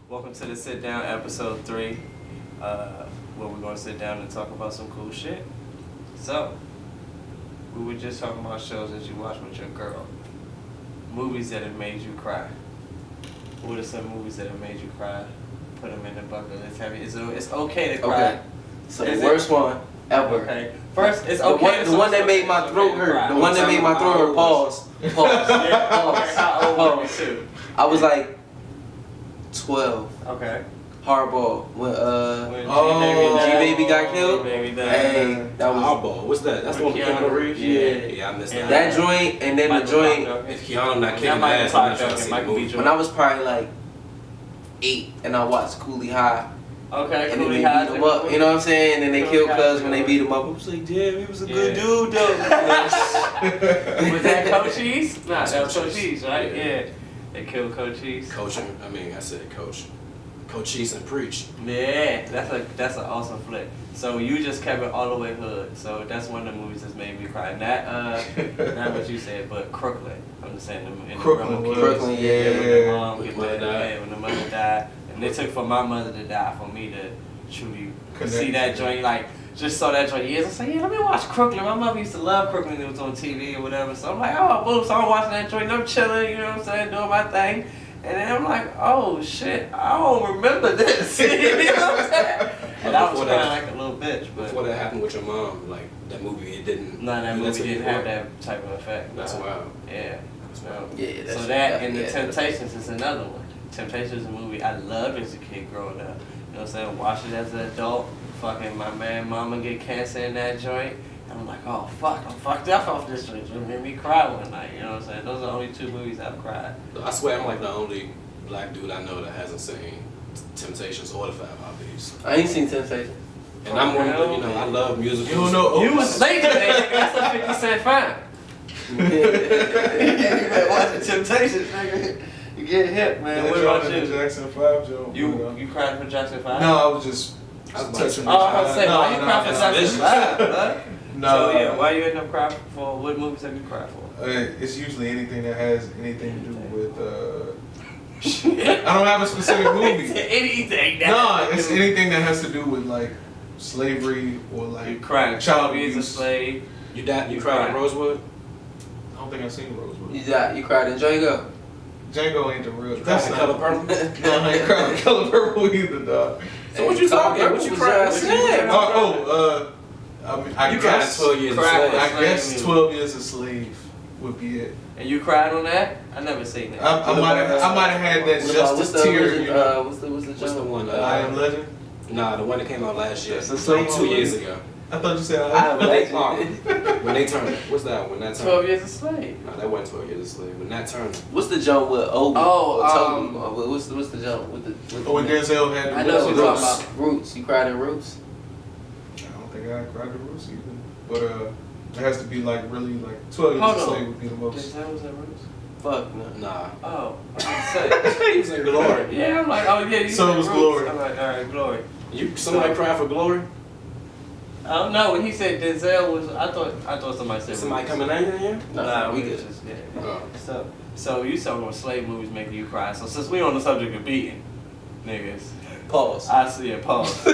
Welcome to the Sit Down episode 3, where we're gonna sit down and talk about some cool shit. So, we were just talking about shows that you watch with your girl. Movies that have made you cry. What are some movies that have made you cry? Put them in the bucket list. It's okay to cry. Okay. So the worst one ever. Okay. First, it's okay. The one that made my throat hurt. The one that made my throat hurt. Pause. Pause. I was like 12. Okay. Hardball. When G-Baby got killed. G-Baby died. Hey, that was Hardball. What's that? That's the one with Keanu Reeves? Yeah, I missed that. that joint, and then the joint. If Keanu not kicking ass, I'm not trying to see the movie. When I was probably like 8, and I watched Coolie High. Okay, and then they beat him up, you know what I'm saying? And they killed Cuz when they beat him up. I was like, damn, he was a good dude, though. Was that Cochise? Nah, that was Cochise, right? Yeah. They killed Cochise. I said Coach. Cochise and Preach. Yeah, that's an awesome flick. So you just kept it all the way hood. So that's one of the movies that's made me cry. Not what you said, but Crooklyn. I'm just saying in Crooklyn, yeah. When the mother died. And it took for my mother to die for me to truly see that joint, like, just saw that joint years. I said, yeah, let me watch Crooklyn. My mother used to love Crooklyn. It was on TV or whatever. So I'm like, oh, boom. So I'm watching that joint and I'm chilling, you know what I'm saying, doing my thing. And then I'm like, oh, shit, I don't remember this. You know what I'm saying? And I was crying like a little bitch. But before that happened with your mom, like, that movie, it didn't... No, that movie didn't have that type of effect. That's wild. Yeah. That's wild. Yeah, so that and The Temptations is another one. Temptations is a movie I loved as a kid growing up. You know what I'm saying? Watched it as an adult. Fucking my man, mama get cancer in that joint. And I'm like, oh fuck, I'm fucked up off this joint. It made me cry one night. You know what I'm saying? Those are the only 2 movies I've cried. I swear I'm like the only black dude I know that hasn't seen Temptations or the 5 Hobbies. I ain't seen Temptations. And I'm one of them, I love musicals. You don't know. You was late today, nigga. That's a 50 Cent fine. You better watch the Temptations, nigga. You get hit, man. What about you? Jackson 5 joke. You cried for Jackson 5? No, I was just touching. Oh, I was saying, why you cried for Jackson 5, huh? No. So yeah, why you end up crying for? What movies have you cried for? It's usually anything that has anything to do with. I don't have a specific movie. Anything. No, it's anything that has to do with like slavery or like you cried. child abuse. abuse. A slave. You cried in Rosewood? I don't think I've seen Rosewood. You cried in Django? Django ain't the real. That's not Color Purple. No, I ain't cried in Color Purple either, dog. So what you talking? What you crying? I guess 12 years a slave. I guess 12 years a slave would be it. And you cried on that? I never seen that. I might have had that justice tear. You know? What's the one? I Am Legend. Nah, the one that came out last year. So 2 years ago. I thought you said I Am Legend. When they turned, what's that? When that turned? 12 Years a Slave. No, that wasn't 12 Years a Slave. When that turned. What's the jump with Obi? What's the jump with the? When Denzel had. I know what you're talking about. Roots. You cried in Roots? I don't think I cried in Roots either. But it has to be like really like 12 Years a Slave would be the most. Denzel was in Roots? Fuck no. Nah. Oh, I He was in Glory. yeah, I'm like, oh yeah, you So said was Roots. Glory. I'm like, all right, Glory. Somebody cried for Glory? I don't know. When he said Denzel was, I thought somebody said Somebody Roots. coming in here? Nah, we we good. just, yeah. Oh. So you talking about slave movies making you cry. So since we on the subject of beating niggas, Pause. I see a pause. I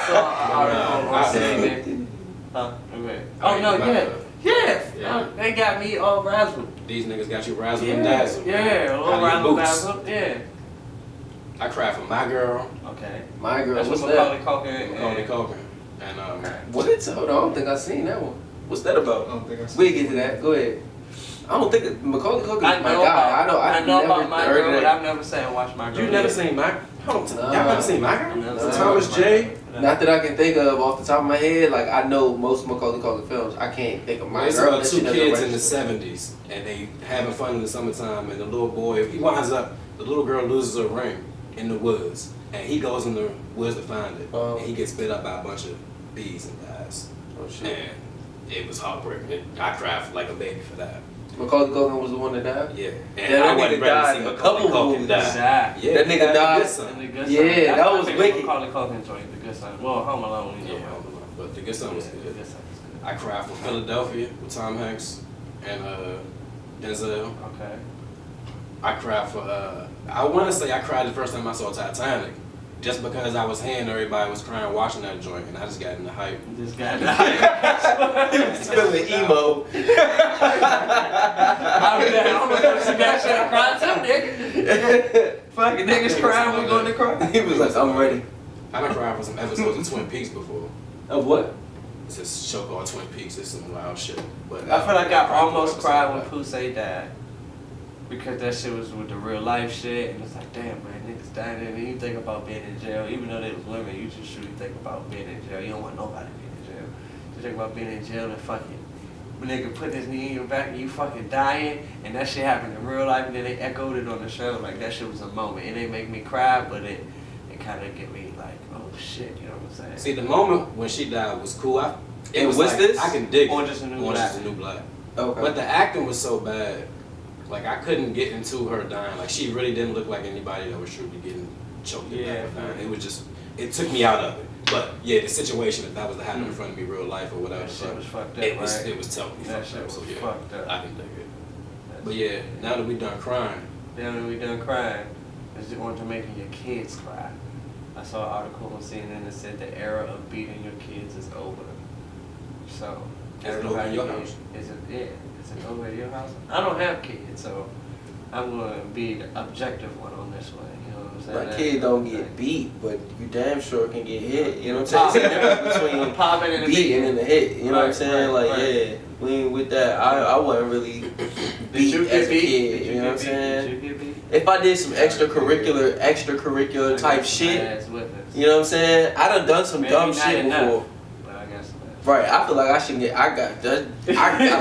saw CNN. Huh? Okay. Oh no, yeah. They got me all razzled. These niggas got you razzled and dazzled. Yeah, all razzled dazzled. Yeah. I cried for My Girl. Okay. My Girl. That's What's what that? Macaulay Culkin. And What? Hold on, I don't think I've seen that one. What's that I about? don't think I We'll get to that. Go ahead. I don't think Macaulay Culkin is I my know guy. I know never about My heard Girl, of but that. I've never seen watch My Girl. you never seen My Girl? Y'all never seen My Girl? No. Thomas J. Not that I can think of off the top of my head. Like I know most Macaulay Culkin films. I can't think of My It's Girl. about That 2 shit never kids in the registered. 70s, and they having fun in the summertime, and the little boy, he winds up, the little girl loses her ring in the woods, and he goes in the woods to find it, and he gets bit up by a bunch of bees and dies. Oh shit. And it was heartbreaking. I cried like a baby for that. Macaulay Culkin was the one that died. Yeah. Yeah, And that I nigga wasn't ready to died see in a Macaulay couple Culkin movies. die. Yeah, That nigga died. Yeah, that was wicked. Macaulay Culkin joint, The Good Son. Well, Home Alone. You know. Yeah, but The Good Son was The good. Good Son was good. I cried for Philadelphia with Tom Hanks and Denzel. Okay. I cried for, I want to say I cried the first time I saw Titanic. Just because I was hearing everybody was crying watching that joint, and I just got in the hype. Just got in the hype. Feeling emo. I'm gonna see that shit and cry too, nigga. Fucking niggas crying, we going to cry. He was like, I'm ready. I done cried for some episodes of Twin Peaks before. Of what? It's this show called Twin Peaks. It's some wild shit. But I feel like I almost cried when Pusey died. Because that shit was with the real life shit, and it's like, damn, man, niggas dying, and then you think about being in jail, even though they was women, you just truly think about being in jail. You don't want nobody to be in jail. You think about being in jail and fucking, nigga put this knee in your back and you fucking dying, and that shit happened in real life, and then they echoed it on the show, like that shit was a moment. It didn't make me cry, but it kind of get me like, oh shit, you know what I'm saying? see, the moment when she died was cool. It was what's like, this? I can dig Orange it. is the New Orange Black. is the New Black. Okay. But the acting was so bad. Like, I couldn't get into her dying. Like, she really didn't look like anybody that was truly getting choked to death or dying. It was just, it took me out of it. But, yeah, the situation, if that was to happen in front of me real life or whatever, That shit was fucked up, it was totally That fucked shit up. was So, yeah, fucked up. I can dig it. But, yeah, now that we done crying, Then when we done crying, is it want to making your kids cry. I saw an article on CNN that said the era of beating your kids is over. So, Is it over in your house? Is it over at your house? I don't have kids, so I'm going to be the objective one on this one. You know what I'm saying? My kid don't get beat, but you damn sure can get hit. You know what I'm saying? It's the difference between popping and beating and the hit. You know what I'm Right, saying? right, Like, right. yeah, we ain't with that. I wasn't really beat you as get a beat? kid. Did You know what I'm Did saying? you get beat? If I did some extracurricular type shit, Ass whippings. you know what I'm saying? I done some Maybe dumb not shit enough. before. But I got some ass. Right, I feel like I should get. I got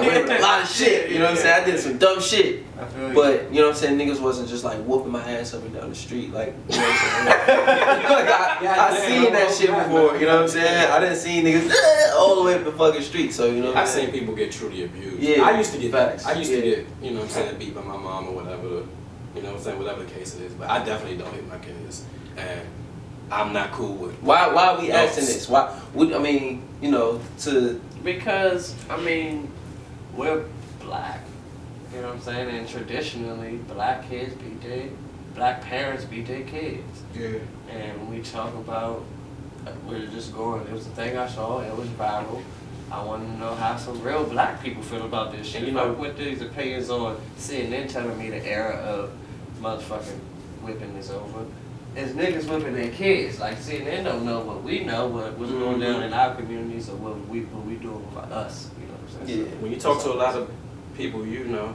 away with a lot of shit. You know what I'm saying? I did some dumb shit. I feel you. But, you know what I'm saying, niggas wasn't just like whooping my ass up and down the street, like, you know what I'm saying? Like, I seen that shit before, you know what I'm saying? I didn't see niggas all the way up the fucking street, so, you know what I'm I've saying? seen people get truly abused. Yeah, I used to get facts. I used Yeah. to get, you know what I'm saying, beat by my mom or whatever, you know what I'm saying, whatever the case it is. But I definitely don't hit my kids. And I'm not cool with Why are we adults. asking this? Why would, I mean, you know, to... Because, I mean, we're black. You know what I'm saying? And traditionally, black kids beat their, black parents beat their kids. Yeah. And when we talk about, we're just going, it was a thing I saw, it was viral. I want to know how some real black people feel about this shit. And You know, with these opinions on CNN telling me the era of motherfucking whipping is over. It's niggas whipping their kids. Like, CNN don't know what we know, what's going down in our communities, or what we doing for us. You know what I'm saying? Yeah. When you talk to a lot of people, you know,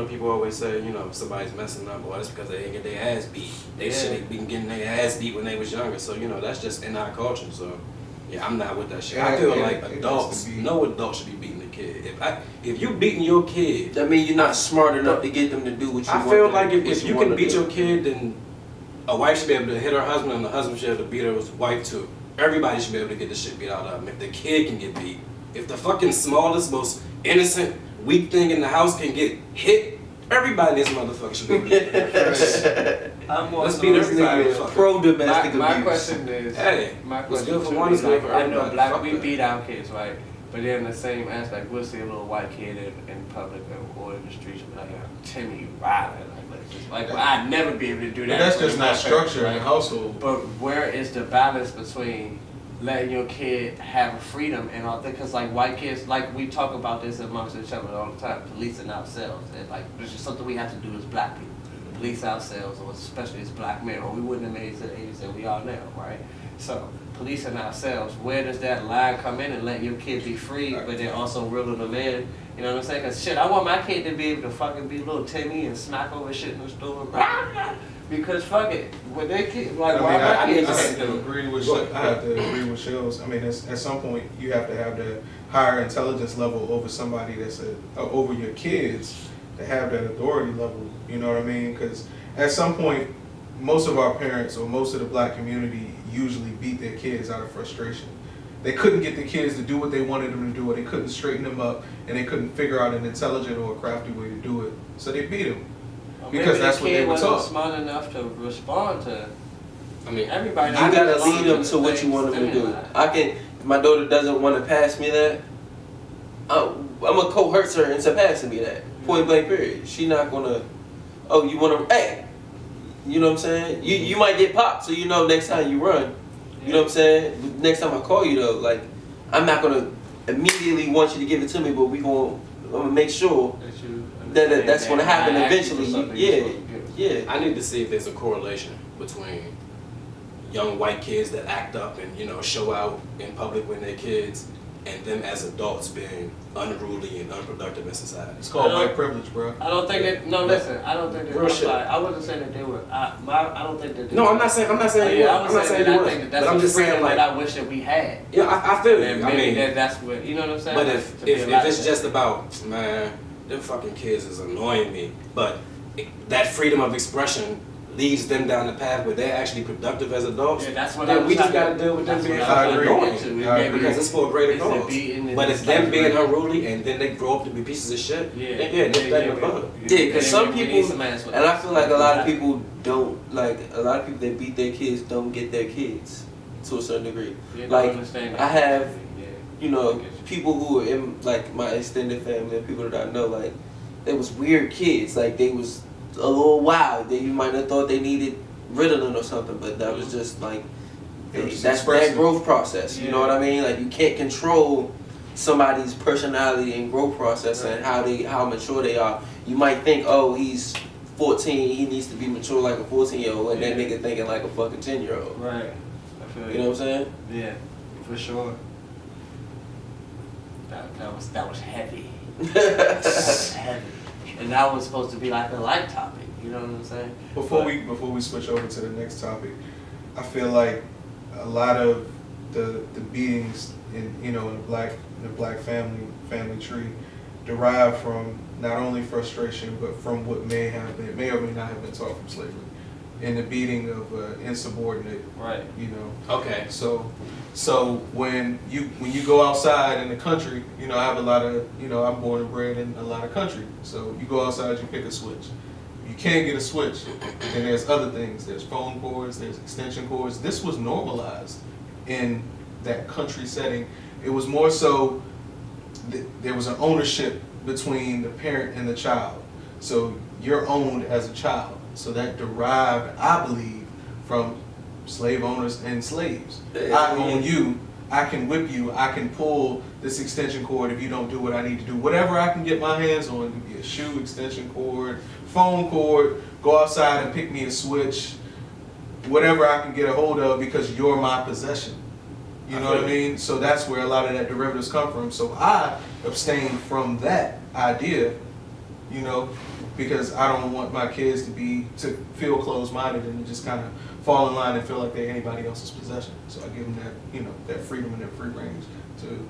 people always say, you know, if somebody's messing up, well, that's because they didn't get their ass beat. They should have been getting their ass beat when they was younger. So, you know, that's just in our culture. So, yeah, I'm not with that shit. I feel like adults, no adult should be beating a kid. If you beating your kid, That mean you're not smart enough to get them to do what you want. I feel them- like what if you want can to beat do. your kid, then a wife should be able to hit her husband, and the husband should be able to beat her wife too. Everybody should be able to get the shit beat out of them. If the kid can get beat, if the fucking smallest, most innocent, weak thing in the house can get hit, everybody in this motherfucker should be able to get hit. I'm more Let's so- beat everybody. Nigga, pro-domestic my abuse. question is, Hey, my what's question good for too one is good for I know everybody. black, Fuck we that. beat our kids, right? But then in the same aspect, we'll see a little white kid in public or in the streets and be like, Timmy, you violent. Like, well, I'd never be able to do that. But that's for just my not parents, structure in right? the household. But where is the balance between letting your kid have freedom and all that? Because like white kids, like we talk about this amongst each other all the time, policing ourselves. And like, this is something we have to do as black people. Police ourselves, or especially as black men, or we wouldn't have made it to the ages that we are now, right? So, policing ourselves, where does that line come in and let your kid be free, but then also reeling them in? You know what I'm saying? Because shit, I want my kid to be able to fucking be little Timmy and smack over shit in the store. Because fuck it, when they kid, like, why my I kids have can't to do it? agree with Shells. I mean, at some point you have to have the higher intelligence level over somebody that's over your kids to have that authority level. You know what I mean? Because at some point, most of our parents or most of the black community usually beat their kids out of frustration. They couldn't get the kids to do what they wanted them to do, or they couldn't straighten them up, and they couldn't figure out an intelligent or a crafty way to do it. So they beat them. Or Because maybe that's the what kid they were wasn't taught. smart enough to respond to. I mean, Everybody. You gotta lead them to what you want them to do. If my daughter doesn't want to pass me that, I'm gonna coerce her into passing me that. Point blank period. She not gonna oh, you want to, hey, you know what I'm saying? You might get popped, so you know next time you run. You know what I'm saying? But next time I call you though, like, I'm not gonna immediately want you to give it to me, but I'm gonna make sure that's gonna happen eventually. Yeah. I need to see if there's a correlation between young white kids that act up and, you know, show out in public when they're kids, and them as adults being unruly and unproductive in society. It's called white privilege, bro. I don't think that. No, listen. I don't think that. Real shit. I wasn't saying that they were. I don't think that. No, I'm not saying. I'm not saying. Yeah, I'm not saying that you I were. think that that's But I'm a just saying, freedom like, that I wish that we had. Yeah, I feel you. And I maybe mean, that's what, you know what I'm saying. but Like, if to be a lot it's of just that. about, man, them fucking kids is annoying me, but that freedom of expression leads them down the path where they're actually productive as adults, Yeah, that's what then I we was just trying gotta deal with them that's being what I fucking was annoying. trying to get I to. agree. Because it's for a greater It's the cause. beating and But it's if them like- being unruly and then they grow up to be pieces of shit, then yeah, nip that in the bud. Yeah, because some we need people, some ass with and I that. feel like a lot of people don't, like, a lot of people that beat their kids don't get their kids to a certain degree. Yeah, don't Like, understand that. I have, Yeah. you know, people who are in, like, my extended family and people that I know, like, they was weird kids. Like, they was a little wild. You might have thought they needed Ritalin or something, but that was just, like, that's that expressive. growth process. You know what I mean? Like, you can't control somebody's personality and growth process and how mature they are. You might think, oh, he's 14, he needs to be mature like a 14-year-old, and that nigga thinking like a fucking 10-year-old. Right. I feel You know what I'm saying? Yeah, for sure. That was heavy. That was heavy. And that was supposed to be like a light topic. You know what I'm saying? Before we switch over to the next topic, I feel like a lot of the beings in the black family tree derive from not only frustration but from what may or may not have been taught from slavery, in the beating of insubordinate. Right. You know. Okay. So when you go outside in the country, I have a lot of, I'm born and bred in a lot of country. So you go outside, you pick a switch. You can't get a switch, then there's other things. There's phone cords, there's extension cords. This was normalized in that country setting. It was more so there was an ownership between the parent and the child. So you're owned as a child. So that derived, I believe, from slave owners and slaves. I own you. I can whip you. I can pull this extension cord if you don't do what I need to do. Whatever I can get my hands on, it could be a shoe extension cord, phone cord, go outside and pick me a switch, whatever I can get a hold of because you're my possession. You know what I mean? So that's where a lot of that derivatives come from. So I abstain from that idea, because I don't want my kids to feel closed-minded and just kind of fall in line and feel like they're anybody else's possession. So I give them that, that freedom and that free range to,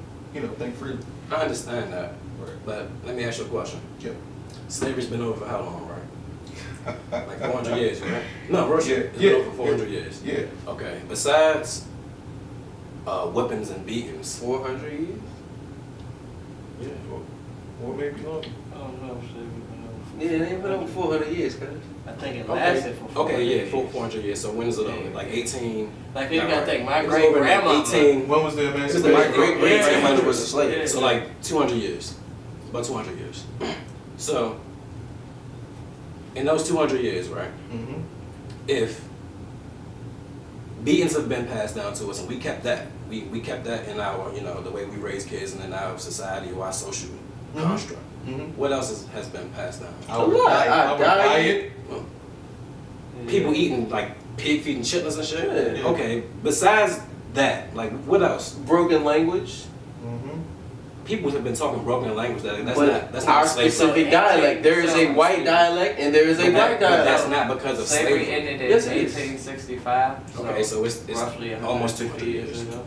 think freely. I understand that, Right. but let me ask you a question. Yeah. Slavery's been over for how long, right? Like 400 years, right? No, Russia. It's Yeah. been over for 400 years. Yeah. Okay. Besides whippings and beatings. 400 years? Yeah. Or maybe longer. I don't know. Shit, we've been over. Yeah, it ain't been over 400 years, cuz. I think it lasted for 400 Okay, yeah, years. 400 years. So when is it over? Like 18? Like you gotta think, my It was great over in grandma. 18. When was the My emancipation? great Yeah. grandmother was a slave. Yeah. So like 200 years. About 200 years. So in those 200 years, right? Mm-hmm. If beatings have been passed down to us and we kept that, we kept that in our, the way we raise kids and in our society or our social construct. Mm-hmm. What else has been passed down? Our diet. Well, people eating like pig feet and chitlins and shit? Yeah. Okay, besides that, like what else? Broken language. Mm-hmm. People have been talking broken language. That's But not our slave. specific dialect. There is a white dialect and there is a black But that's dialect. not because of Slavery slavery. ended in Yes, it is. 1865. Okay, so it's roughly almost 150 200 years. ago.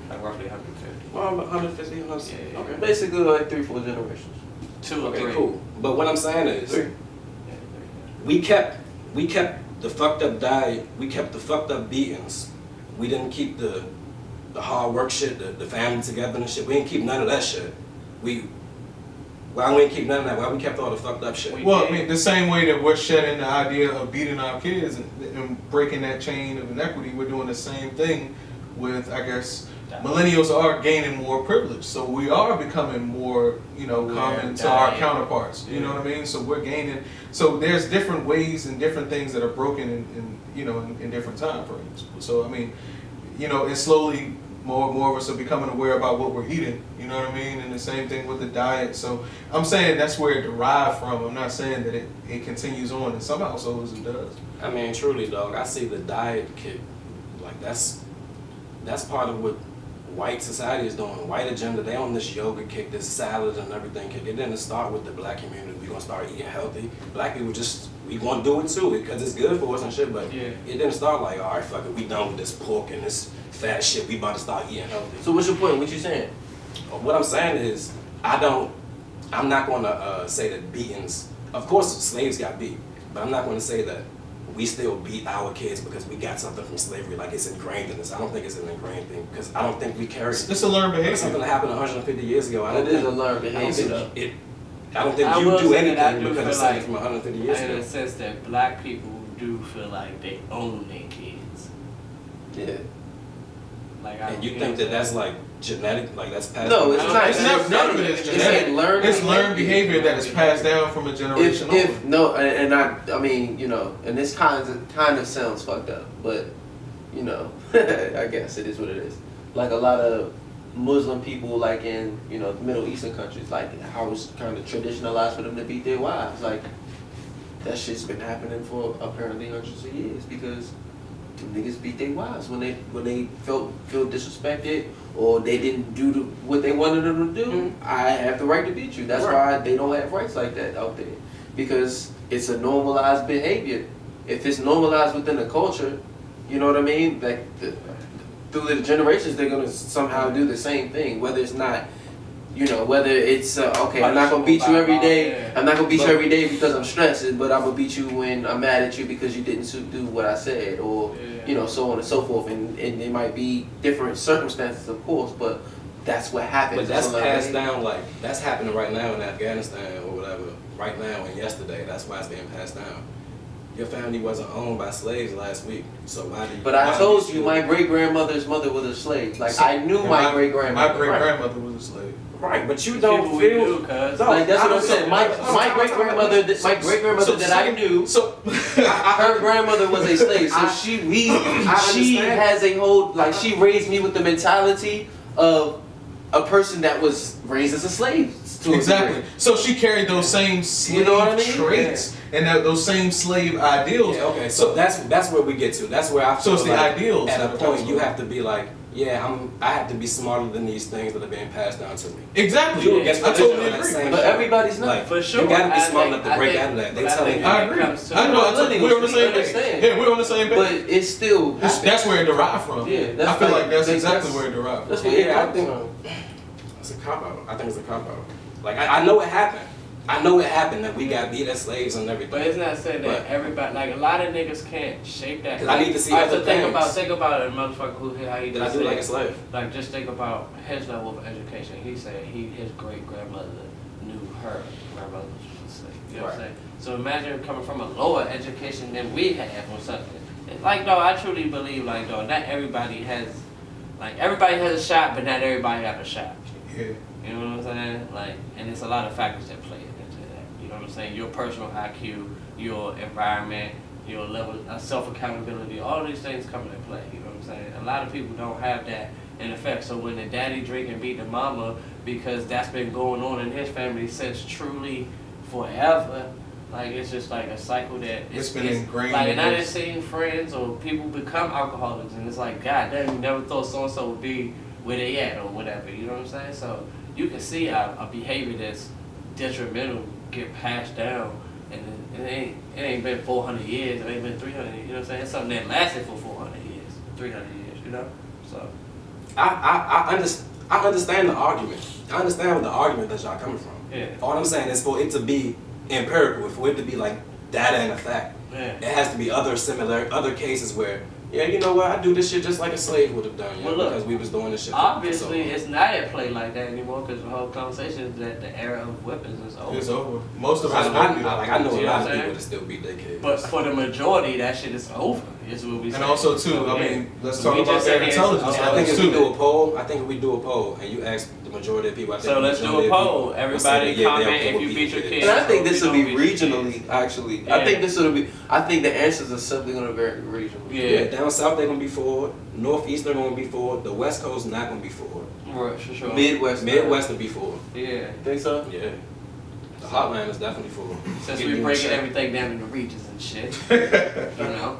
Like roughly 150. Well, 150, 160. Yeah. Okay. Basically like 3-4 generations. 2 or 3. Okay, cool. But what I'm saying is, 3. Yeah, we kept the fucked up diet. We kept the fucked up beatings. We didn't keep the hard work shit, the family together and shit. We didn't keep none of that shit. Why we didn't keep none of that? Why we kept all the fucked up shit? Well, I mean, the same way that we're shedding the idea of beating our kids and breaking that chain of inequity, we're doing the same thing with, I guess, millennials are gaining more privilege, so we are becoming more, common to our counterparts. You know what I mean? So we're gaining. So there's different ways and different things that are broken in different time frames. So I mean, it's slowly more of us are becoming aware about what we're eating. You know what I mean? And the same thing with the diet. So I'm saying that's where it derived from. I'm not saying that it continues on. In some households it does. I mean, truly, dog. I see the diet kick. Like that's part of what white society is doing. White agenda. They on this yoga kick, this salad and everything kick. It didn't start with the black community. We gonna start eating healthy. Black people we gonna do it too because it's good for us and shit. But it didn't start like, all right, fuck it, we done with this pork and this fat shit. We about to start eating healthy. So what's your point? What you saying? What I'm saying is, I'm not gonna say that beatings. Of course, slaves got beat, but I'm not gonna say that we still beat our kids because we got something from slavery, like it's ingrained in us. I don't think it's an ingrained thing, because I don't think we carry it. It's a learned behavior. It's something that happened 150 years ago. It is a learned behavior. I don't think you do anything because it's something from 150 years ago. In the sense that black people do feel like they own their kids. Yeah. Like, and you think that that's like genetic, like that's passed No, down? it's not. None of it is genetic. It's learned behavior that is passed down from a generation over. I mean, and this kind of sounds fucked up, but I guess it is what it is. Like a lot of Muslim people, like in Middle Eastern countries, like how it's kind of traditionalized for them to beat their wives. Like that shit's been happening for apparently hundreds of years because them niggas beat their wives when they feel disrespected or they didn't do what they wanted them to do. Mm-hmm. I have the right to beat you. That's why they don't have rights like that out there, because it's a normalized behavior. If it's normalized within the culture, you know what I mean? Like through the generations, they're gonna somehow do the same thing. Whether it's not, whether it's okay, I'm not gonna beat you every day. I'm not gonna beat you every day because I'm stressed, but I'm gonna beat you when I'm mad at you because you didn't do what I said, or so on and so forth. And it might be different circumstances, of course, but that's what happens. But that's passed down, like that's happening right now in Afghanistan or whatever. Right now and yesterday, that's why it's being passed down. Your family wasn't owned by slaves last week, so why do you? But I told you, my great grandmother's mother was a slave. Like I knew my great grandmother. My great grandmother was a slave. Right, but you don't feel. Like that's what I'm saying. My great grandmother that I knew. So her grandmother was a slave. So she has a whole, like, she raised me with the mentality of a person that was raised as a slave. Exactly. So she carried those same slave traits and those same slave ideals. Yeah, okay, so that's where we get to. That's where I feel it's the ideals. At a point, you have to be like, I have to be smarter than these things that are being passed down to me. Exactly. I totally agree. But everybody's not. Like, for sure. You gotta be smart enough to break out of that. They telling you. I agree. I know. We're on the same page. Yeah, we're on the same page. But it's still. That's where it derived from. Yeah, I feel like that's exactly where it derived from. That's where I think it's a cop out. I think it's a cop out. Like I know it happened. I know it happened that we got beat as slaves and everything. But it's not saying that everybody, like a lot of niggas can't shape that. Cause I need to see other things. Think about a motherfucker who how he did I do like a slave? Like just think about his level of education. He said his great grandmother knew her grandmother was a slave. You know what I'm saying? So imagine coming from a lower education than we have or something. Like though, I truly believe not everybody has a shot, but not everybody have a shot. Yeah. You know what I'm saying? Like, and it's a lot of factors that play into that. You know what I'm saying? Your personal IQ, your environment, your level of self-accountability, all these things come into play. You know what I'm saying? A lot of people don't have that in effect. So when the daddy drink and beat the mama, because that's been going on in his family since truly forever, like it's just like a cycle that it's been ingrained. Like, and I done seen friends or people become alcoholics, and it's like, God damn, you never thought so and so would be where they at or whatever. You know what I'm saying? So you can see a behavior that's detrimental get passed down, and it ain't been 400 years, it ain't been 300 years, you know what I'm saying? It's something that lasted for 400 years, 300 years, you know? So I understand the argument. I understand what the argument that y'all coming from. Yeah. All I'm saying is for it to be empirical, for it to be like data and a fact, it has to be other cases where, you know what, I do this shit just like a slave would have done, because we was doing this shit. Obviously, it's not at play like that anymore, because the whole conversation is that the era of weapons is over. It's over. Most of us I know a lot of people that still beat their kids. But for the majority, that shit is over. Is what we And also too, I mean, let's talk about their intelligence I think levels if we do too. a poll, and you ask the majority of people, I think So let's do a poll. Everybody comment if you beat your kids. And I think or this if you will be don't beat your regionally, kids. actually. Yeah. I think the answers are simply going to vary regionally. Yeah, down south they're gonna be for it. Northeast they're gonna be for it. The West Coast not gonna be for it. Right, for sure. Midwest Midwest will be for it. Yeah. Think so? Yeah. The hotline is definitely for it. Since Getting we're you breaking in check. everything down into regions and shit, you know,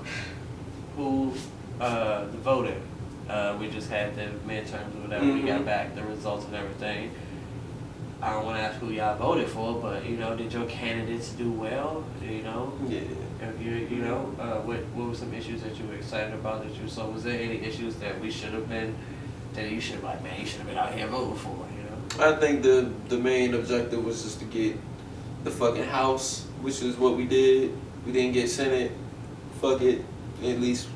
who the voting. We just had the midterms or whatever. We got back the results and everything. I don't want to ask who y'all voted for, but you know, did your candidates do well? You know, Yeah. if you know, what were some issues that you were excited about that you saw? Was there any issues that we should have been, that you should have like, man, you should have been out here voting for? You know, I think the main objective was just to get the fucking House, which is what we did. We didn't get Senate. Fuck it. At least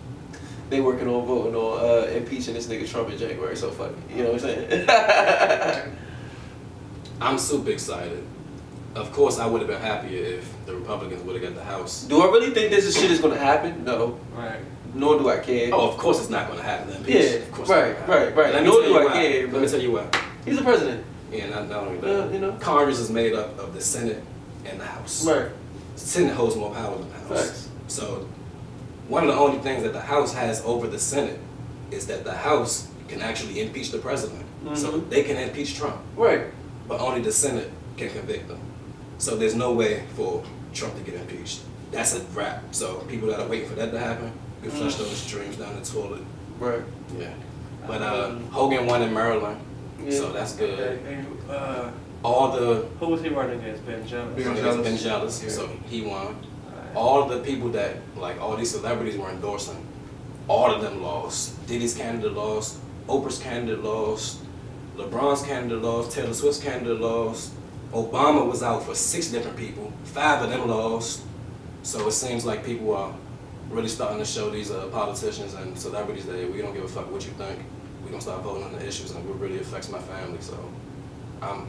they working on voting on impeaching this nigga Trump in January, so fuck it. You know what I'm saying? I'm super excited. Of course, I would have been happier if the Republicans would have got the House. Do I really think this shit is gonna happen? No. right? Nor do I care. Oh, of course it's not going to happen. Yeah, Of course it's not right, gonna happen. right. Let me Nor tell do you I why. care, Let me but- tell you why. He's the president. Yeah, not only that. You know. Congress is made up of the Senate and the House. Right. Senate holds more power than the House. Facts. So, one of the only things that the House has over the Senate is that the House can actually impeach the president. So they can impeach Trump, Right. but only the Senate can convict them. So there's no way for Trump to get impeached. That's a wrap. So people that are waiting for that to happen, we flush those dreams down the toilet. Right. Yeah. But Hogan won in Maryland, Yeah. so that's good. And, All the who was he running against? Ben Jealous. Ben He's Jealous. been jealous, Yeah. so he won. Alright. All the people that, like, all these celebrities were endorsing, all of them lost. Diddy's candidate lost, Oprah's candidate lost, LeBron's candidate lost, Taylor Swift's candidate lost. Obama was out for 6 different people, 5 of them lost. So it seems like people are really starting to show these politicians and celebrities that we don't give a fuck what you think. We're gonna start voting on the issues, and it really affects my family. So I'm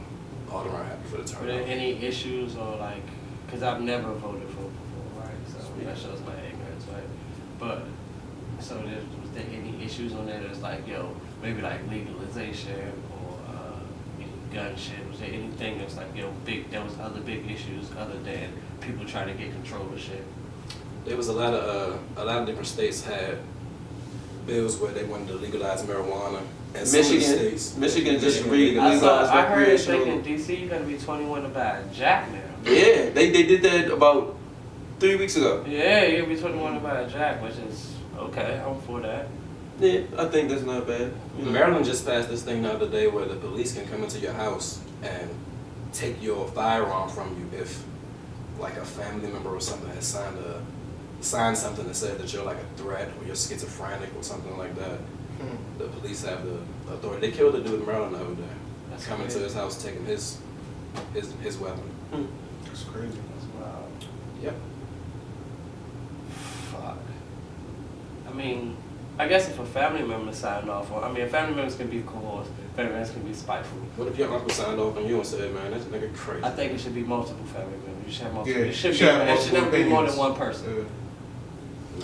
all around happy for the Were there turnout. any issues or like, because I've never voted for before, right? So that shows my ignorance, right? But, so was there any issues on there that's like, yo, maybe like legalization or gun shit? Was there anything that's like, yo, there was other big issues other than people trying to get control of shit? There was a lot of different states had bills where they wanted to legalize marijuana. And some of the states, Michigan just Yeah, legalized I heard it's recreational. like in DC you gotta be 21 to buy a jack now. Yeah, they did that about 3 weeks ago. Yeah, you gotta be 21 to buy a jack, which is okay. I'm for that. Yeah, I think that's not bad. You know. Maryland just passed this thing the other day where the police can come into your house and take your firearm from you if, like, a family member or something has signed something that said that you're like a threat or you're schizophrenic or something like that. The police have the authority. They killed a dude in Maryland the other day. That's Coming to crazy. his house, taking his weapon. That's crazy. That's wild. Yep. Fuck. I mean, I guess if a family member signed off on, I mean, family members can be coerced, family members can be spiteful. What if your uncle signed off on you and said, "Man, this nigga crazy"? I think it should be multiple family members. You should have multiple. Yeah, it should you should have it should never multiple be more than opinions. one person. Yeah.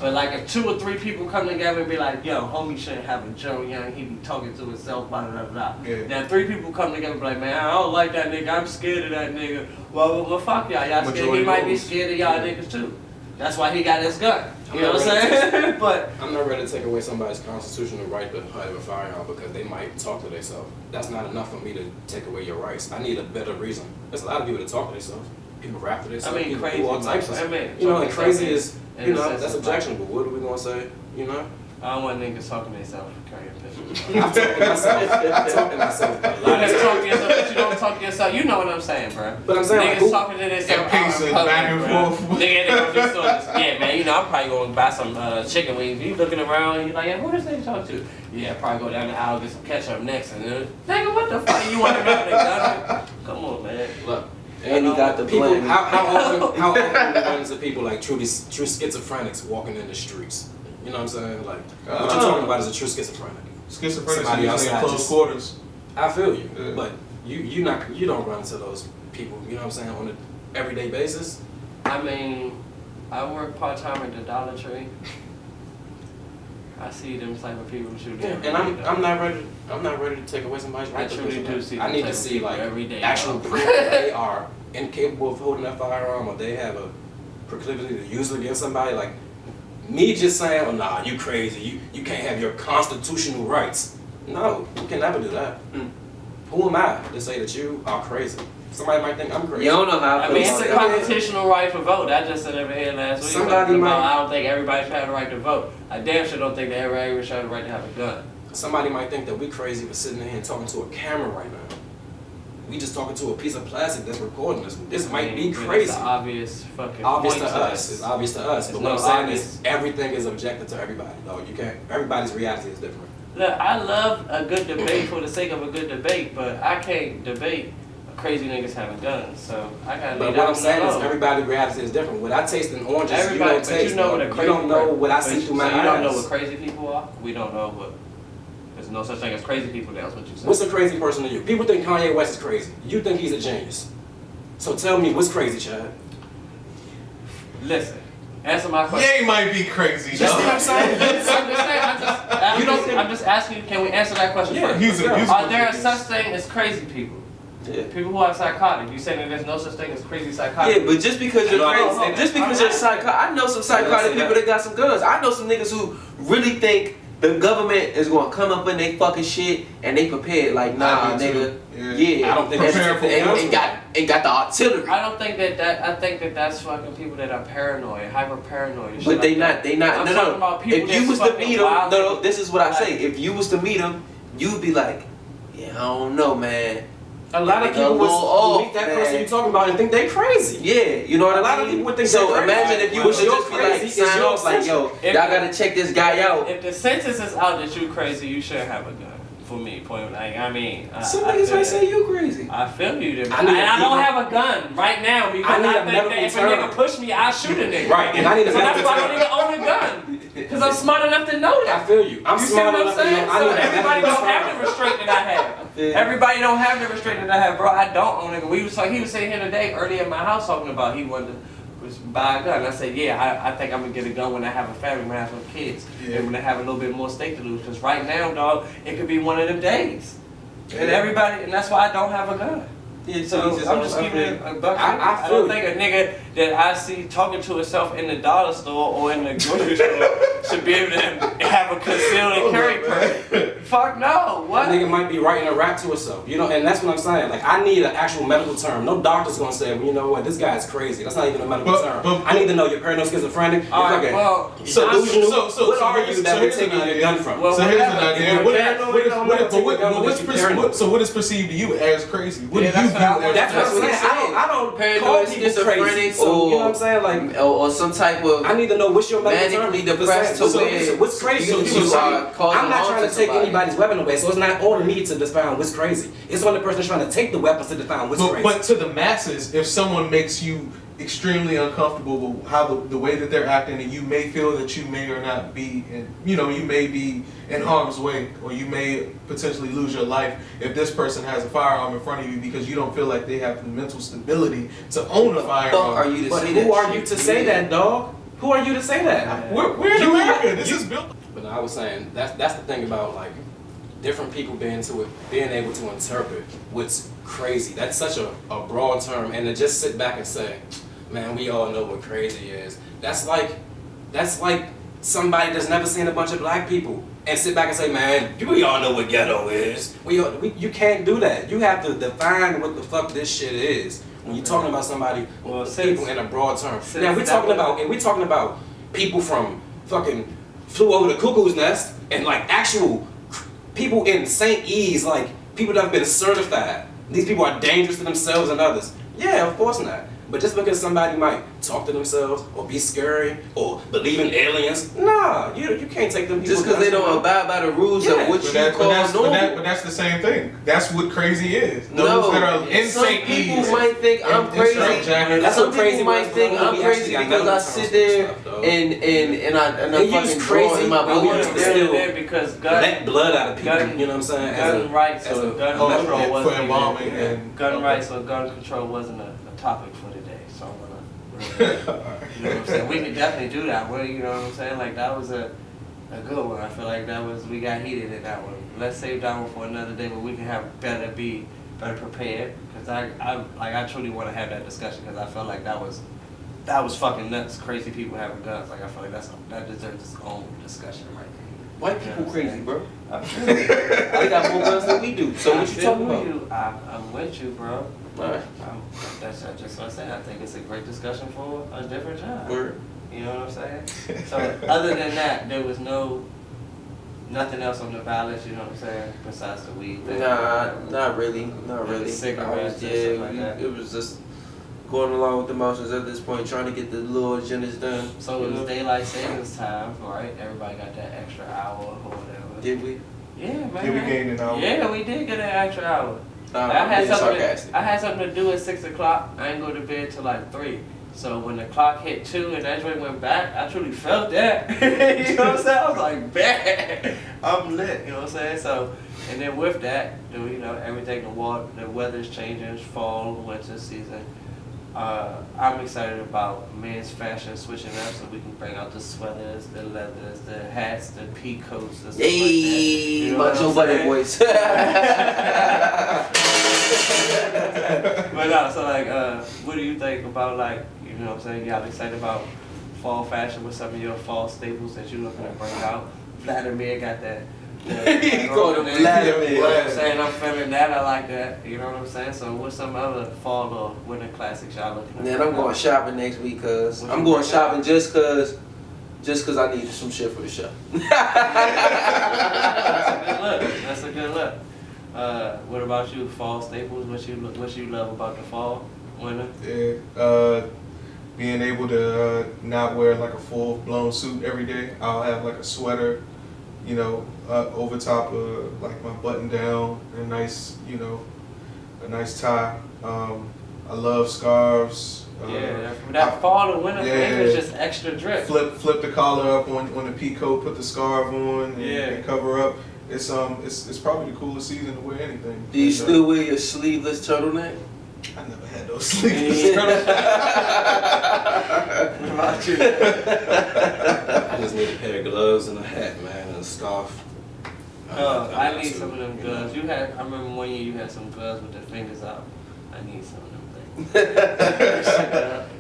But like if 2 or 3 people come together and be like, yo, homie shouldn't have a Joe Young, he be talking to himself, blah, blah, blah, blah. Yeah. Now 3 people come together and be like, man, I don't like that nigga, I'm scared of that nigga. Well, fuck y'all, y'all scared, he Majority might be rules. scared of y'all niggas too. That's why he got his gun. You know what I'm saying? But I'm not ready to take away somebody's constitutional right to have a firearm because they might talk to themselves. That's not enough for me to take away your rights. I need a better reason. There's a lot of people that talk to themselves. People rap to I themselves. mean, People crazy. do all types of I stuff. mean, You know, and crazy talking is, in you the know, sense that's of like- objectionable. What are we gonna say? You know, I don't want niggas talking to themselves carrying pictures. I talk to myself. I talk to myself a You lot. just talk to yourself, but you don't talk to yourself. You know what I'm saying, bro. But I'm saying, like, Niggas who- talking to themselves. And pacing back and forth. Nigga, they gonna be so yeah, man. You know, I'm probably gonna buy some chicken wings. You looking around, you like, yeah, who this nigga talk to? Yeah, probably go down the aisle get some ketchup next, and then, nigga, what the fuck you want to know? Come on, man. Look, And he got the people. blame. How often we run into people like true schizophrenics walking in the streets? You know what I'm saying? Like, what you're talking about is a true schizophrenic. Schizophrenics Somebody are usually in outside close just- quarters. I feel you, Yeah. but you don't run into those people. You know what I'm saying, on an everyday basis. I mean, I work part time at the Dollar Tree. I see them type of people shooting. Yeah, and I'm not ready to take away somebody's right. I truly do see. I need to see like every day, actual proof that they are incapable of holding a firearm, or they have a proclivity to use it against somebody. Like me just saying, "Oh nah, you crazy. You can't have your constitutional rights." No, you can never do that. Who am I to say that you are crazy? Somebody might think I'm crazy. You don't know how. I mean, it's a constitutional right to vote. I just said over here last week. Somebody might. I don't think everybody should have the right to vote. I damn sure don't think that everybody should have the right to have a gun. Somebody might think that we crazy for sitting there and talking to a camera right now. We just talking to a piece of plastic that's recording us. This might be crazy. It's obvious fucking obvious point to us. It's obvious to us. But what I'm saying is everything is objective to everybody. Though you can't. Everybody's reality is different. Look, I love a good debate for the sake of a good debate, but I can't debate crazy niggas having guns. So I gotta. But what I'm saying is everybody's reality is different. What I taste in oranges, everybody, you don't taste. You know what a crazy. You don't know what I see through my eyes. You don't know what crazy people are. We don't know what. There's no such thing as crazy people. That's what you said. What's a crazy person to you? People think Kanye West is crazy. You think he's a genius. So tell me, what's crazy, Chad? Listen. Answer my question. Ye might be crazy. That's what I'm saying. I'm just asking you, can we answer that question first? Are there such thing as crazy people? Yeah. People who are psychotic. You saying that there's no such thing as crazy psychotic? Yeah, but just because you're crazy, and just because you're psychotic, I know some psychotic people that got some guns. I know some niggas who really think the government is gonna come up in they fucking shit and they prepared. Like, nah, nigga. Yeah. I don't think and got the artillery. I don't think that. I think that that's fucking people that are paranoid, hyper paranoid. But they not. I'm No, talking no. about people If you was to meet them, wild. no. This is what I say. If you was to meet them, you'd be like, yeah, I don't know, man. A lot of people would meet that person you're talking about and think they crazy. Yeah, you know what I mean? A lot of people would think so. they're crazy. Imagine if you was to just be like, sign off, like, yo, y'all gotta check this guy out. If the census is out that you crazy, you should have a gun. For me, point blank. I mean, some niggas might say you crazy. I feel you, and I don't have a gun right now because I think that if a nigga push me, I shoot a nigga. Right, and I need a so that's why I don't even own a gun. Because I'm smart enough to know that. I feel you. I'm smart enough to know. So everybody don't have the restraint that I have. Everybody don't have the restraint that I have, bro. I don't own a gun. He was sitting here today, earlier in my house, talking about he wanted to buy a gun. I said, yeah, I think I'm gonna get a gun when I have a family, when I have some kids, and when I have a little bit more stake to lose. Because right now, dog, it could be one of them days. And everybody, and that's why I don't have a gun. Yeah, so I'm just keeping it a buck. I don't think a nigga that I see talking to himself in the dollar store or in the grocery store should be able to have a concealed and carry permit. Fuck no. What? That nigga might be writing a rap to himself, you know, and that's what I'm saying. Like, I need an actual medical term. No doctor's gonna say, well, you know what, this guy's crazy. That's not even a medical term. I need to know you're paranoid schizophrenic. Alright, well, delusional. So what are you that we're taking your gun from? So here's an idea. What is perceived to you as crazy? What do you view as crazy? I don't call people crazy. So, you know what I'm saying? Like, or some type of. I need to know what's your medical term. Manically depressed to where what's crazy. I'm not trying to take anybody's weapon away, so it's not on me to define what's crazy. It's on the person trying to take the weapons to define what's crazy. But to the masses, if someone makes you extremely uncomfortable with how the way that they're acting, and you may feel that you may or not be you may be in harm's way, or you may potentially lose your life if this person has a firearm in front of you because you don't feel like they have the mental stability to own a firearm. Are you to but say who that are you to say that, dog? Who are you to say that? We're in America. This is built. But I was saying that's the thing about like different people being able to interpret what's crazy. That's such a broad term, and to just sit back and say, man, we all know what crazy is. That's like somebody that's never seen a bunch of black people and sit back and say, man, we all know what ghetto is. You can't do that. You have to define what the fuck this shit is when you're talking about somebody, people in a broad term. Now we're talking about people from fucking Flew Over the Cuckoo's Nest and like actual people in St. E's, like people that have been certified. These people are dangerous to themselves and others. Yeah, of course not. But just because somebody might talk to themselves or be scary or believe in aliens, nah, you can't take them. Just because they don't abide by the rules of what you call normal. But that's the same thing. That's what crazy is. Those that are in some St. people might think I'm crazy. That's some what crazy people might think I'm crazy because I sit there and I fucking draw in my booty because let blood out of people. You know what I'm saying? Gun rights or gun control wasn't gun rights or gun control wasn't a topic for today. So I'm gonna, you know what I'm saying? We could definitely do that. Well, you know what I'm saying? Like that was a A good one. I feel like we got heated in that one. Let's save that one for another day, but we can better prepared. Cause I truly want to have that discussion because I felt like that was fucking nuts. Crazy people having guns. Like I feel like that deserves its own discussion right there. White people crazy, bro. They got more guns than we do. So what you talking about? I'm with you, bro. Alright. That's just what I said. I think it's a great discussion for a different time. Word. You know what I'm saying? So other than that, there was nothing else on the ballot. You know what I'm saying? Besides the weed thing. Nah, not really. Cigarettes and stuff like that. It was just going along with the motions at this point, trying to get the little agendas done. So it was daylight savings time, right? Everybody got that extra hour or whatever. Did we? Yeah, man. Did we gain an hour? Yeah, we did get an extra hour. I'm being sarcastic. I had something to do at 6 o'clock. I didn't go to bed till like 3. So when the clock hit 2 and that joint went back, I truly felt that. You know what I'm saying? I was like, bad. I'm lit. You know what I'm saying? So, and then with that, you know, everything, the weather's changing, it's fall, winter season. I'm excited about men's fashion switching up so we can bring out the sweaters, the leathers, the hats, the pea coats, the stuff like that. You know my Joe Budden voice. But no, so like, what do you think about like, you know what I'm saying, y'all excited about fall fashion with some of your fall staples that you're looking to bring out? Vladimir got that. He called him Vladimir. You know what I'm saying? I'm feeling that, I like that. You know what I'm saying? So what's some other fall or winter classics y'all looking at? Man, I'm going shopping next week cause I'm going shopping just cause I need some shit for the show. That's a good look. What about you? Fall staples? What you love about the fall, winter? Yeah, being able to not wear like a full blown suit every day. I'll have like a sweater, you know, over top of like my button down, a nice tie. I love scarves. That fall or winter thing is just extra drip. Flip the collar up on the pea coat, put the scarf on, and cover up. It's probably the coolest season to wear anything. Do you still wear your sleeveless turtleneck? I never had those sleeveless turtlenecks. What about you? I just need a pair of gloves and a hat, man, and a scarf. I need some of them gloves. I remember one year you had some gloves with the fingers out. I need some of them things.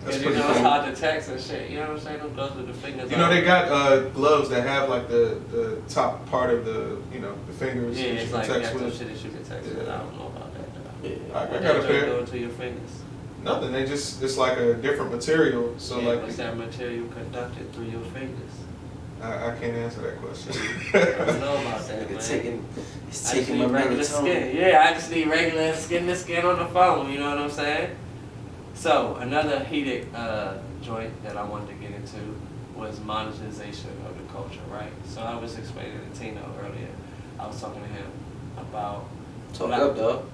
Because you know it's hard to text and shit. You know what I'm saying? Them gloves with the fingers out. You know they got gloves that have like the top part of the the fingers. Yeah, it's like text some with. shit that you can text with. I don't know about that. Yeah. I got a pair. Go to your fingers. Nothing. It's like a different material. So like. What's that material conducted through your fingers? I can't answer that question. I don't know about that, man. It's taking my regular skin. Yeah, I just need regular skin to skin on the phone. You know what I'm saying? So another heated joint that I wanted to get into was monetization of the culture, right? So I was explaining to Tino earlier. I was talking to him about. Talk up, dog.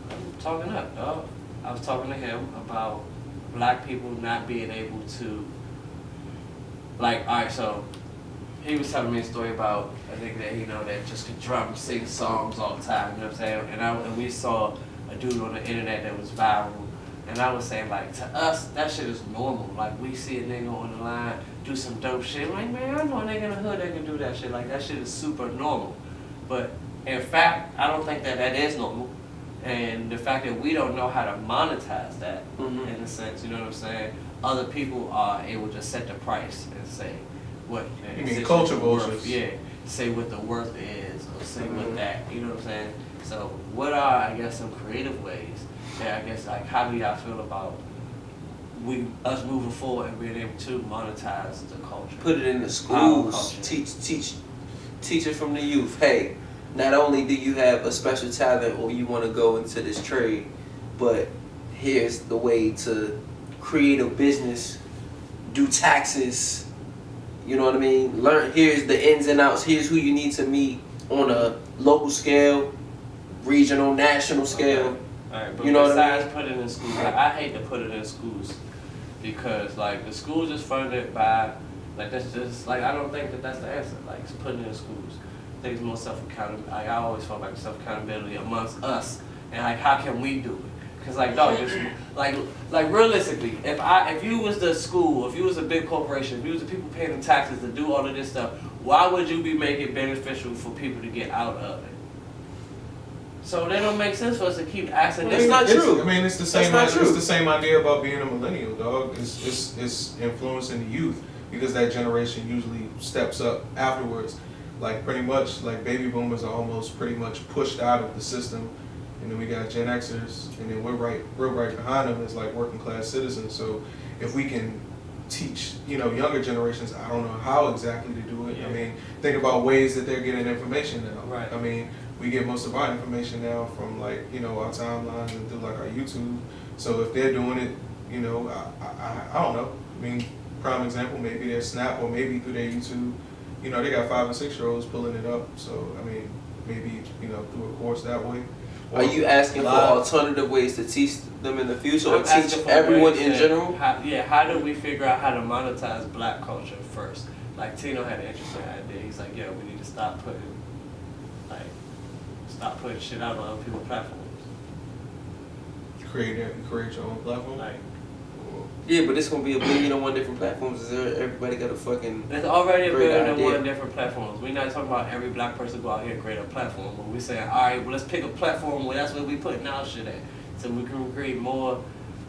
I'm talking up, dog. I was talking to him about black people not being able to. Like, all right, so. He was telling me a story about a nigga that that just could drum, sing songs all the time. You know what I'm saying? And we saw a dude on the internet that was viral, and I was saying like to us that shit is normal. Like we see a nigga on the line do some dope shit. Like man, I know a nigga in the hood that can do that shit. Like that shit is super normal. But in fact, I don't think that is normal. And the fact that we don't know how to monetize that in a sense, you know what I'm saying? Other people are able to set the price and say. What you mean culture vultures? Yeah, say what the worth is, or say what that. You know what I'm saying? So, what are I guess some creative ways that I guess like how do y'all feel about us moving forward and being able to monetize the culture? Put it in the schools. Teach it from the youth. Hey, not only do you have a special talent or you want to go into this trade, but here's the way to create a business, do taxes. You know what I mean? Learn. Here's the ins and outs. Here's who you need to meet on a local scale, regional, national scale. Okay. All right, but you know besides what I mean? put it in schools, I hate to put it in schools because like the schools is funded by like that's just like I don't think that's the answer. Like it's putting it in schools. I think it's more self-accountability. Like, I always felt like self-accountability amongst us and like how can we do it? Cause like dog, just like realistically, if you was the school, if you was a big corporation, if you was the people paying the taxes to do all of this stuff, why would you be making it beneficial for people to get out of it? So that don't make sense for us to keep asking. That's not true. I mean, it's the same. It's the same idea about being a millennial, dog. It's influencing the youth because that generation usually steps up afterwards. Like pretty much, like baby boomers are almost pretty much pushed out of the system, and then we got Gen Xers, and then we're right behind them as like working class citizens. So if we can teach, younger generations, I don't know how exactly to do it. Yeah. I mean, think about ways that they're getting information now. Right. I mean, we get most of our information now from like, our timelines and through like our YouTube. So if they're doing it, I don't know. I mean, prime example, maybe their Snap or maybe through their YouTube, they got 5 and 6 year olds pulling it up. So, I mean, maybe, through a course that way. Are you asking for alternative ways to teach them in the future or teach asking for everyone ways in that- general? How do we figure out how to monetize black culture first? Like Tino had an interesting idea. He's like, we need to stop putting shit out on other people's platforms. Create your own platform. Like, Yeah, but it's gonna be a billion and one different platforms. Everybody got a fucking. there's already a great billion and idea. one different platforms. We're not talking about every black person go out here and create a platform, but we're saying, all right, well, let's pick a platform where that's where we putting our shit at, so we can create more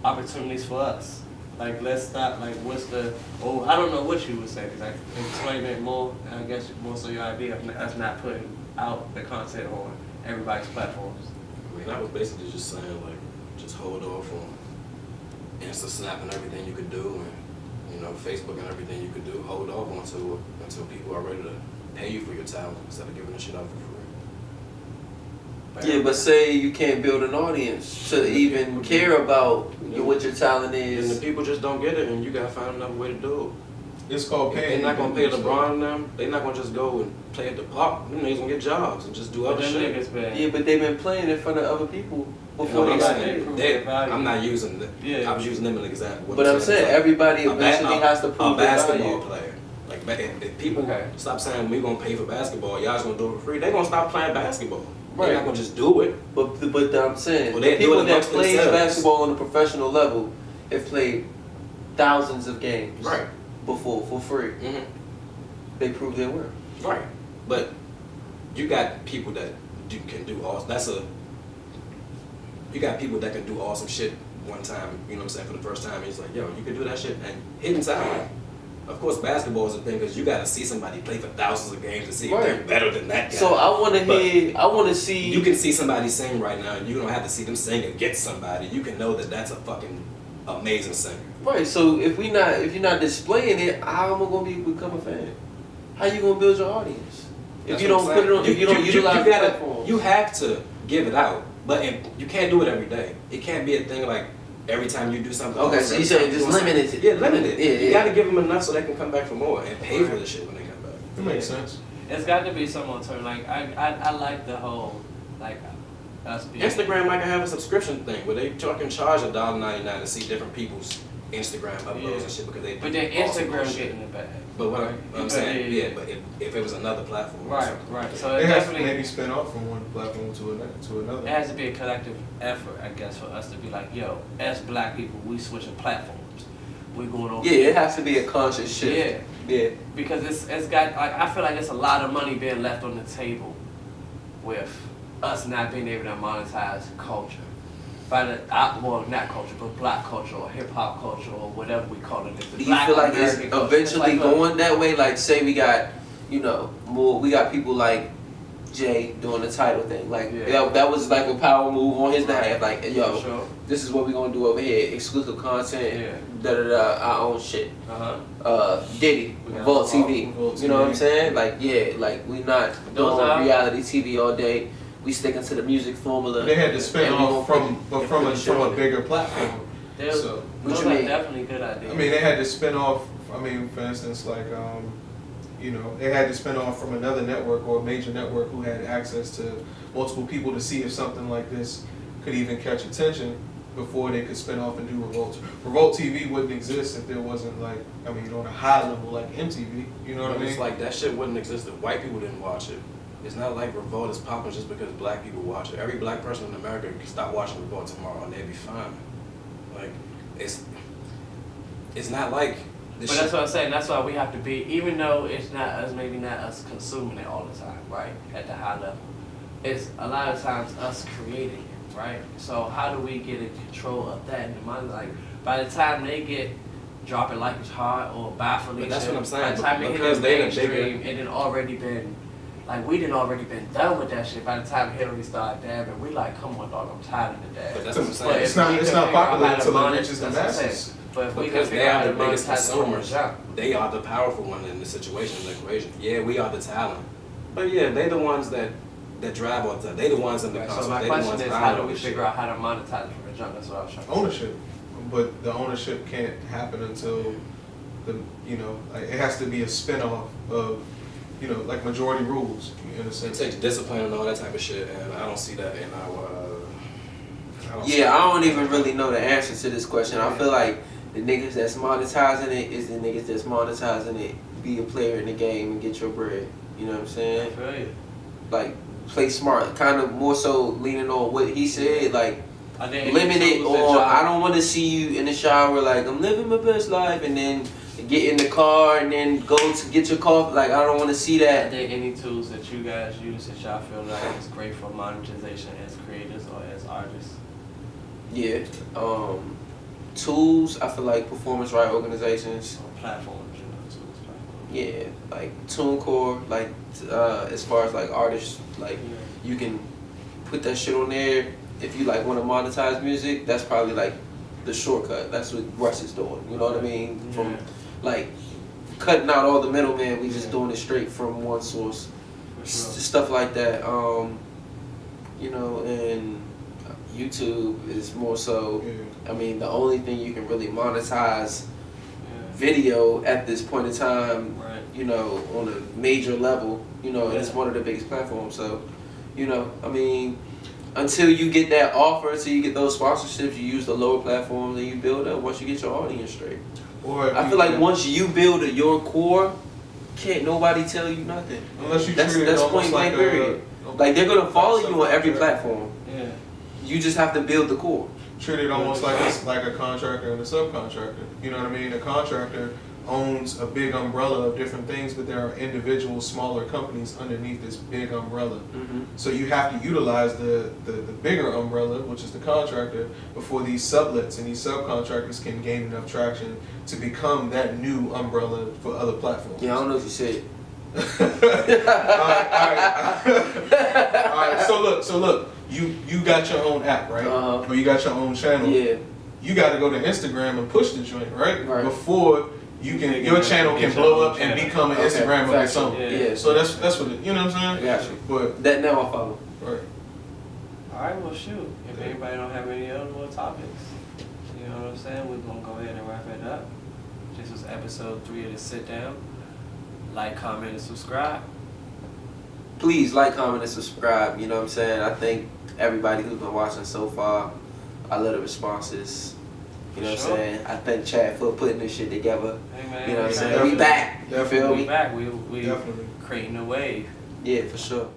opportunities for us. Like, let's stop. Like, I don't know what you would say. Like, explain it more. And I guess more so your idea of us not putting out the content on everybody's platforms. I mean, I was basically just saying, like, just hold off on Insta Snap and everything you could do, and Facebook and everything you could do. Hold off until people are ready to pay you for your talent instead of giving the shit out for free. Yeah, but say you can't build an audience to even care about what your talent And is. the people just don't get it, and you gotta find another way to do it. It's called paying. They're not gonna pay LeBron and them. They're not gonna just go and play at the park. Them niggas gonna get jobs and just do But other them shit. niggas bad. Yeah, but they've been playing in front of other people before I'm they got saying, paid. their value. I'm not using that. Yeah. I was using them as an example. But I'm saying everybody eventually has to a prove their basketball value. player. Like if people Okay. stop saying we're gonna pay for basketball, y'all just gonna do it for free. They gonna stop playing basketball. Right. They're not gonna just do it. But I'm saying Well, the they do people it that amongst play themselves. basketball on a professional level have played thousands of games Right. before for free. Mm-hmm. They prove their worth. Right. But you got people that can do awesome. You got people that can do awesome shit one time. You know what I'm saying? For the first time, it's like, yo, you can do that shit and hidden talent. Of course, basketball is a thing because you got to see somebody play for thousands of games to see if they're Right. better than that guy. So I want to But hear. I want to see. you can see somebody sing right now, and you don't have to see them sing against somebody. You can know that that's a fucking amazing singer. Right. So if you're not displaying it, how am I gonna become a fan? How you gonna build your audience if That's you what don't I'm put it on? saying. If you don't utilize the gotta, platform. you have to give it out, but you can't do it every day. It can't be a thing like every time you do something. Okay, so you say just limit it. Yeah, limit it. Yeah, You yeah. gotta give them enough so they can come back for more and pay for the shit when they come back. It makes sense. It's got to be some alternative. Like I like the whole like us being Instagram might have a subscription thing where they can charge $1.99 to see different people's Instagram uploads and shit because they. But then awesome Instagram shit. getting the bag. But what Right. I'm saying, yeah, but if it was another platform, or Right, something. right. So it It has to definitely maybe spin off from one platform to another. it has to be a collective effort, I guess, for us to be like, yo, as black people, we switching platforms. We going over. Yeah, it has to be a conscious shift. Yeah. Because it's got like I feel like it's a lot of money being left on the table with us not being able to monetize culture. Well, not culture, but black culture or hip hop culture or whatever we call it. Do you feel like it's American culture. eventually It's like going that way? Like, say we got, more. We got people like Jay doing the title thing. Like, Yeah. that was like a power move on his behalf. Like, yo, For sure. this is what we gonna do over here. Exclusive content. Yeah. Da da da. Our own shit. Uh-huh. Diddy, We got Vault TV. Vault You know what I'm TV. saying? Like, yeah, like we not Those doing are- reality TV all day. We sticking to the music formula. They had to spin And we off gonna from put shit a on it. bigger platform. There's, So, what those you are mean? definitely good ideas. I mean, they had to spin off. I mean, for instance, like they had to spin off from another network or a major network who had access to multiple people to see if something like this could even catch attention before they could spin off and do Revolt. Revolt TV wouldn't exist if there wasn't on a high level like MTV. You know what I mean? It's like that shit wouldn't exist if white people didn't watch it. It's not like Revolt is popping just because black people watch it. Every black person in America can stop watching Revolt tomorrow and they'd be fine. Like it's not like But that's what I'm saying. That's why we have to be, even though it's not us, maybe not us consuming it all the time, right? At the high level, it's a lot of times us creating it, right? So how do we get in control of that in the mind? Like by the time they get Drop It Like It's Hot or Bye Felicia, that's what I'm saying. by the time they Because hit the they the mainstream, it had already been. Like we didn't already been done with that shit by the time Hillary started dabbing. We like, come on, dog, I'm tired of the dab. But that's what I'm saying. But It's if not we it's can not figure out popular how to until it monetize- reaches the that's what I'm saying. masses. But if we can Because figure they out are how the to biggest monetize it from the consumers. jump. They are the powerful one in the situation, in the equation. Yeah, we are the talent. But yeah, they the ones that drive all the time. They the ones in the Right, so concert. my They the question ones is, buying how do all we this figure shit. out how to monetize it from the jump? That's what I was trying to say. Ownership, but the ownership can't happen until the like it has to be a spinoff of like majority rules in a It sense. takes discipline and all that type of shit, and I don't see that in our. Yeah, I don't even really know the answer to this question. I feel like the niggas that's monetizing it is the niggas that's monetizing it. Be a player in the game and get your bread. You know what I'm I saying? feel you. Like play smart. Kind of more so leaning on what he said. Like Are there any limit it, tools that or y'all- I don't want to see you in the shower like I'm living my best life, and then get in the car and then go to get your coffee. Like I don't want to see Are that. there any tools that you guys use that y'all feel like is great for monetization as creators or as artists? Yeah. Tools. I feel like performance right organizations. Or platforms, tools, platforms. Yeah, like TuneCore, like as far as like artists, like you can put that shit on there. If you like want to monetize music, that's probably like the shortcut. That's what Russ is doing. You know what I mean? From like cutting out all the middleman, we just doing it straight from one source. For sure. Stuff like that. And YouTube is more so. I mean, the only thing you can really monetize video at this point in time, Right. on a major level, and it's one of the biggest platforms. So, I mean, until you get that offer, until you get those sponsorships, you use the lower platforms and you build up once you get your audience straight. Or I feel like once you build your core, can't nobody tell you nothing. unless you That's treat it almost point like blank period. Like they're gonna follow you on every platform. Yeah. You just have to build the core. treat it almost like it's like a contractor and a subcontractor. You know what I mean? A contractor owns a big umbrella of different things, but there are individual smaller companies underneath this big umbrella. Mm-hmm. So you have to utilize the bigger umbrella, which is the contractor, before these sublets and these subcontractors can gain enough traction to become that new umbrella for other platforms. Yeah, I don't know if you said. All right. So look. You got your own app, right? Uh-huh. Or you got your own channel. Yeah. You got to go to Instagram and push the joint, right? Right. Before your channel can blow up and become an Instagram of its own. Yeah. So that's what it. You know what I'm I saying? got you. But That now I follow. right. Alright, well shoot. If anybody don't have any other more topics, you know what I'm saying? We're gonna go ahead and wrap it up. This was episode 3 of the Sit Down. Like, comment, and subscribe. Please like, comment, and subscribe. You know what I'm saying? I think everybody who's been watching so far, I love the responses. You know what I'm Sure. saying? I thank Chad for putting this shit together. Hey man, You know what I'm saying? Definitely. We back. You feel We me? back. We Definitely. creating a wave. Yeah, for sure.